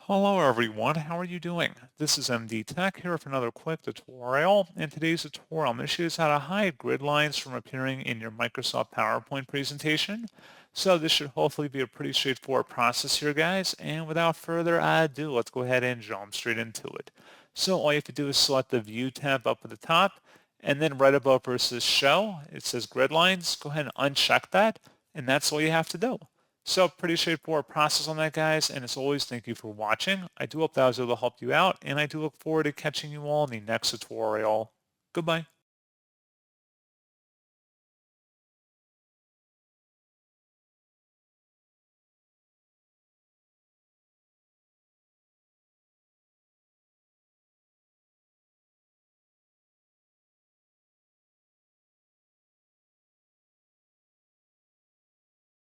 Hello everyone, how are you doing? This is MD Tech here with another quick tutorial. In today's tutorial, I'm going to show you how to hide grid lines from appearing in your Microsoft PowerPoint presentation. So this should hopefully be a pretty straightforward process here, guys. And without further ado, let's go ahead and jump straight into it. So all you have to do is select the View tab up at the top, and then right above where it says Show, it says Grid Lines. Go ahead and uncheck that, and that's all you have to do. So pretty straightforward process on that, guys. And as always, thank you for watching. I do hope that was able to help you out, and I do look forward to catching you all in the next tutorial. Goodbye.